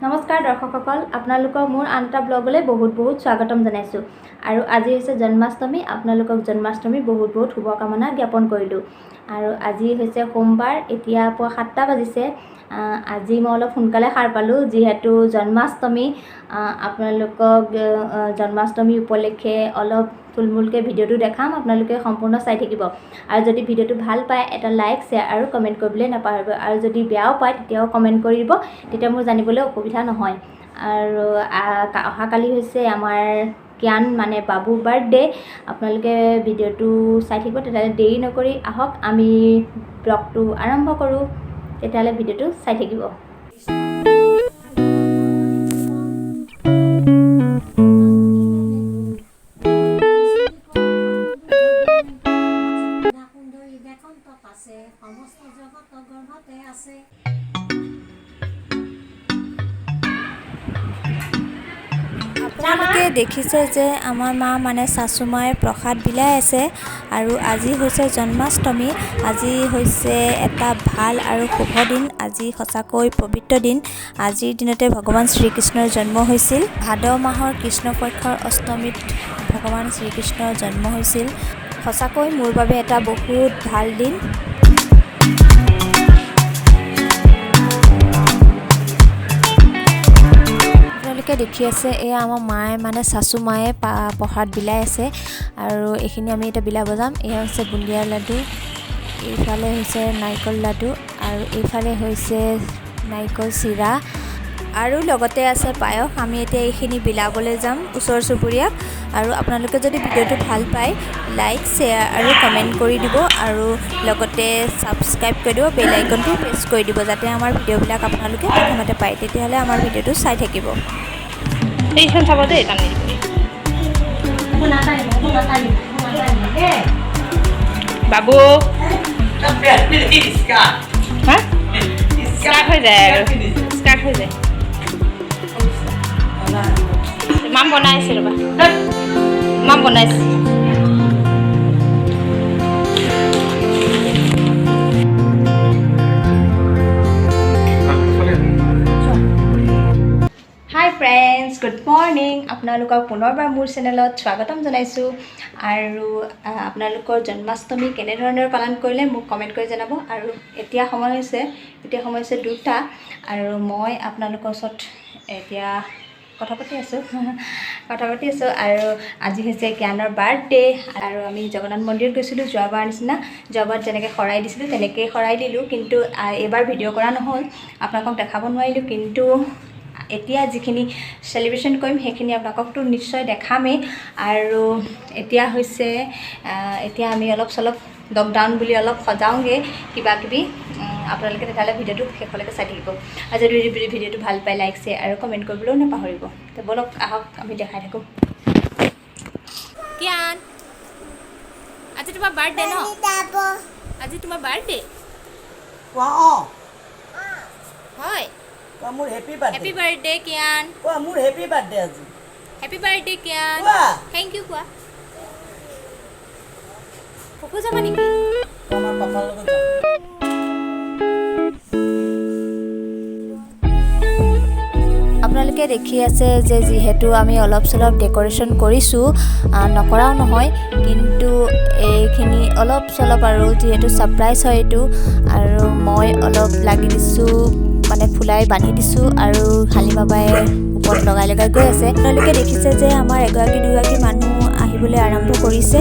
নমস্কাৰ দৰ্শকসকল, আপোনালোকক মোৰ আন এটা ব্লগলৈ বহুত স্বাগতম জনাইছোঁ। আৰু আজি হৈছে জন্মাষ্টমী। আপোনালোকক জন্মাষ্টমীৰ বহুত শুভকামনা জ্ঞাপন কৰিলোঁ। আৰু আজি হৈছে সোমবাৰ, এতিয়া পুৱা 7টা বাজিছে। আজি মই অলপ সোনকালে সাৰ পালোঁ যিহেতু জন্মাষ্টমী। আপোনালোকক জন্মাষ্টমী উপলক্ষে অলপ থুলমূলকৈ ভিডিঅ'টো দেখাম, আপোনালোকে সম্পূৰ্ণ চাই থাকিব। আৰু যদি ভিডিঅ'টো ভাল পায় এটা লাইক, শ্বেয়াৰ আৰু কমেণ্ট কৰিবলৈ নাপাহৰিব। আৰু যদি বেয়াও পায় তেতিয়াও কমেণ্ট কৰি দিব, তেতিয়া মোৰ জানিবলৈ অসুবিধা নহয়। আৰু অহাকালি হৈছে আমাৰ জ্ঞান মানে বাবুৰ বাৰ্থডে'। আপোনালোকে ভিডিঅ'টো চাই থাকিব। তেতিয়াহ'লে দেৰি নকৰি আহক আমি ব্লগটো আৰম্ভ কৰোঁ। তেতিয়াহ'লে ভিডিঅ'টো চাই থাকিব। আপোনালোকে দেখিছে যে আমাৰ মা মানে শাশুমায়ে প্ৰসাদ বিলাই আছে। আৰু আজি হৈছে জন্মাষ্টমী। আজি হৈছে এটা ভাল আৰু শুভ দিন। আজি সঁচাকৈ পবিত্ৰ দিন। আজিৰ দিনতে ভগৱান শ্ৰীকৃষ্ণৰ জন্ম হৈছিল। ভাদ মাহৰ কৃষ্ণ পক্ষৰ অষ্টমীত ভগৱান শ্ৰীকৃষ্ণৰ জন্ম হৈছিল। সঁচাকৈ মোৰ বাবে এটা বহুত ভাল দিন। আপোনালোকে দেখি আছে এয়া আমাৰ মায়ে মানে শাশু মায়ে প্ৰসাদ বিলাই আছে। আৰু এইখিনি আমি এতিয়া বিলাব যাম। এয়া হৈছে বুন্দিয়া লাডু, এইফালে হৈছে নাৰিকল লাডু, আৰু এইফালে হৈছে নাৰিকল চিৰা, আৰু লগতে আছে পায়স। আমি এতিয়া এইখিনি বিলাবলৈ যাম ওচৰ চুবুৰীয়াক। আৰু আপোনালোকে যদি ভিডিঅ'টো ভাল পায় লাইক, শ্বেয়াৰ আৰু কমেণ্ট কৰি দিব। আৰু লগতে ছাবস্ক্ৰাইব কৰি দিব, বেল আইকনটো প্ৰেছ কৰি দিব, যাতে আমাৰ ভিডিঅ'বিলাক আপোনালোকে প্ৰথমতে পায়। তেতিয়াহ'লে আমাৰ ভিডিঅ'টো চাই থাকিব। এইখন চাব দেই, টানি বাবু স্কাৰ্ট হৈ যায় আৰু স্কাৰ্ট হৈ যায়। মাম বনাইছে ৰ'বা, মাম বনাইছে। হাই ফ্ৰেণ্ডছ, গুড মৰ্ণিং। আপোনালোকক পুনৰবাৰ মোৰ চেনেলত স্বাগতম জনাইছোঁ। আৰু আপোনালোকৰ জন্মাষ্টমী কেনেধৰণৰ পালন কৰিলে মোক কমেণ্ট কৰি জনাব। আৰু এতিয়া সময় হৈছে 2টা। আৰু মই আপোনালোকৰ ওচৰত এতিয়া কথা পাতি আছোঁ। আৰু আজি হৈছে জ্ঞানৰ বাৰ্থডে'। আৰু আমি জগন্নাথ মন্দিৰত গৈছিলোঁ যোৱাবাৰ নিচিনা। যোৱাবাৰ যেনেকৈ শৰাই দিছিলোঁ তেনেকৈয়ে শৰাই দিলোঁ, কিন্তু এইবাৰ ভিডিঅ' কৰা নহ'ল, আপোনালোকক দেখাব নোৱাৰিলোঁ। কিন্তু এতিয়া যিখিনি চেলিব্ৰেশ্যন কৰিম সেইখিনি আপোনালোককতো নিশ্চয় দেখামেই। আৰু এতিয়া আমি অলপ চলপ লকডাউন বুলি অলপ সজাওঁগৈ কিবাকিবি। আপোনালোকে তেতিয়াহ'লে ভিডিঅ'টো শেষলৈকে চাই থাকিব। আৰু যদি ভিডিঅ'টো ভাল পায় লাইক, শ্বেয়াৰ আৰু কমেণ্ট কৰিবলৈও নাপাহৰিব। তো ব'লক আহক আমি দেখাই থাকোঁ। জ্ঞান, আজি তোমাৰ বাৰ্থডে ন? আজি তোমাৰ বাৰ্থডে হয়? মোৰ happy birthday. Happy birthday Kiaan. মোৰ হেপী বাৰ্থডে আজি। Happy birthday Kiaan. Thank you কোৱা। ফুকু যাবা নেকি? আমাৰ পাপাৰ লগত যাম। আপোনালোকে দেখি আছে যে যিহেতু আমি অলপ চলপ ডেক'ৰেশ্যন কৰিছোঁ, নকৰাও নহয়, কিন্তু এইখিনি অলপ চলপ আৰু যিহেতু ছাৰপ্ৰাইজ হয় এইটো। আৰু মই অলপ লাগি দিছোঁ, মানে ফুলাই বান্ধি দিছোঁ। আৰু শালি বাবাই ওপৰত লগাই গৈ আছে। আপোনালোকে দেখিছে যে আমাৰ এগৰাকী দুগৰাকী মানুহ আহিবলৈ আৰম্ভ কৰিছে।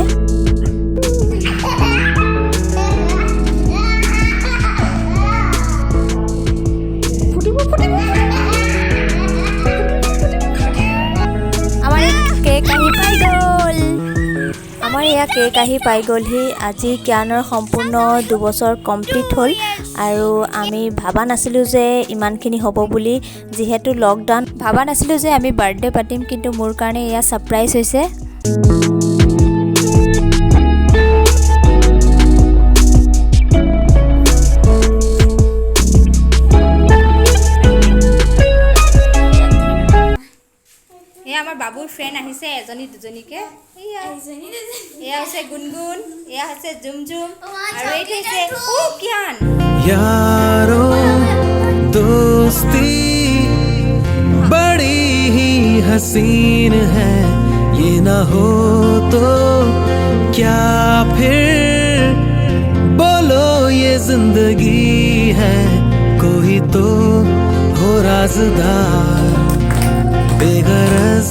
আমাৰ কেক আহি পাই গ'ল। আমাৰ এয়া কেক আহি পাই গ'লহি। আজি কিয়ানৰ সম্পূৰ্ণ 2 বছৰ কমপ্লিট হ'ল আৰু আমি ভাবা নাছিলোঁ যে ইমানখিনি হ'ব বুলি। যিহেতু লকডাউন, ভাবা নাছিলোঁ যে আমি বাৰ্থডে পাতিম, কিন্তু মোৰ কাৰণে এয়া ছাৰপ্ৰাইজ হৈছে। এয়া আমাৰ বাবুৰ ফ্ৰেণ্ড আহিছে এজনী দুজনীকে। এয়া হৈছে গুণগুণ, এয়া হৈছে জুমজুম, আৰু এইটো হৈছে কিয়ান। यारो दोस्ती बड़ी ही हसीन है, ये ना हो तो क्या फिर बोलो ये जिंदगी है। कोई तो हो राज़दार, बेगरज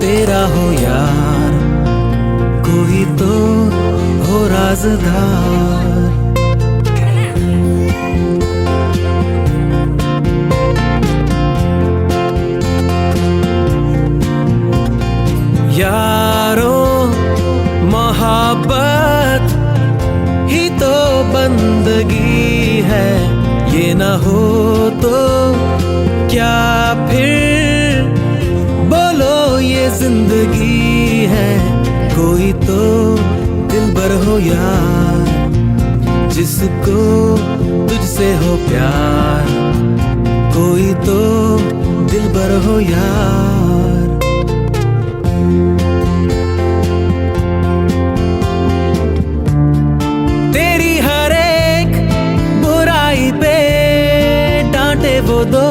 तेरा हो यार, कोई तो हो राज़दार। यारों मोहब्बत ही तो बंदगी है, ये ना हो तो क्या फिर बोलो ये जिंदगी है। कोई तो दिलबर हो यार, जिसको तुझसे हो प्यार, कोई तो दिलबर हो यार। तेरी हर एक बुराई पे डांटे वो दो